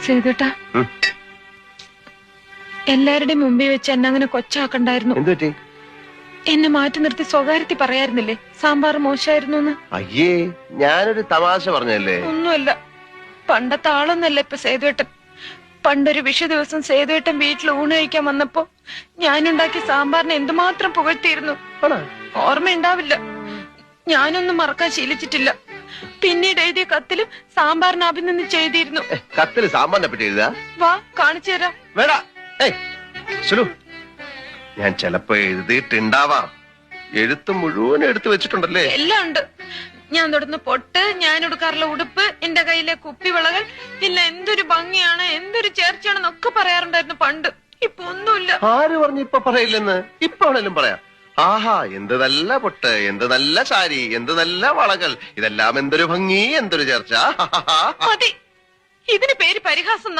സേതുട്ടാ, എല്ലാവരുടെയും മുമ്പിൽ വെച്ച് എന്നെ അങ്ങനെ കൊച്ചാക്കണ്ടായിരുന്നു. എന്തുപറ്റി? എന്നെ മാറ്റി നിർത്തി സ്വകാര്യത്തിൽ പറയായിരുന്നില്ലേ സാമ്പാർ മോശമായിരുന്നു എന്ന്? അയ്യേ, ഞാനൊരു തമാശ പറഞ്ഞല്ലേ. ഒന്നുമല്ല, പണ്ടത്തെ ആളൊന്നല്ല ഇപ്പൊ സേതുവേട്ടൻ. പണ്ടൊരു വിഷു ദിവസം സേതുവേട്ടൻ വീട്ടിൽ ഊണ് കഴിക്കാൻ വന്നപ്പോ ഞാനുണ്ടാക്കിയ സാമ്പാറിനെ എന്തുമാത്രം പുകഴ്ത്തിയിരുന്നു. ഓർമ്മയുണ്ടാവില്ല, ഞാനൊന്നും മറക്കാൻ ശീലിച്ചിട്ടില്ല. പിന്നീട് എഴുതിയ കത്തിലും സാമ്പാറിന് അഭിനന്ദിച്ച് എഴുതിയിരുന്നു. കത്തില് സാമ്പാറിനെ പറ്റി എഴുതാ? വാ, കാണിച്ചു തരാം. വേടാ. സുലു, ഞാൻ ചിലപ്പോ എഴുതിയിട്ടുണ്ടാവാം. എഴുത്ത് മുഴുവൻ എടുത്തു വെച്ചിട്ടുണ്ടല്ലേ? എല്ലാം ഉണ്ട്. ഞാൻ തൊടുന്ന പൊട്ട്, ഞാൻ എടുക്കാറുള്ള ഉടുപ്പ്, എന്റെ കയ്യിലെ കുപ്പിവിളകൾ, ഇല്ല എന്തൊരു ഭംഗിയാണ്, എന്തൊരു ചേർച്ചയാണെന്നൊക്കെ പറയാറുണ്ടായിരുന്നു പണ്ട്. ഇപ്പൊ ഒന്നുമില്ല. ആര് പറഞ്ഞു ഇപ്പൊ പറയില്ലെന്ന്? ഇപ്പൊ ആണേലും പറയാം. ആഹാ, എന്ത് നല്ല പൊട്ട്, എന്ത് നല്ല സാരി, എന്ത് നല്ല വളകൾ, ഇതെല്ലാം എന്തൊരു ഭംഗി, എന്തൊരു ചേർച്ച. മതി, ഇതിന് പേര് പരിഹാസം.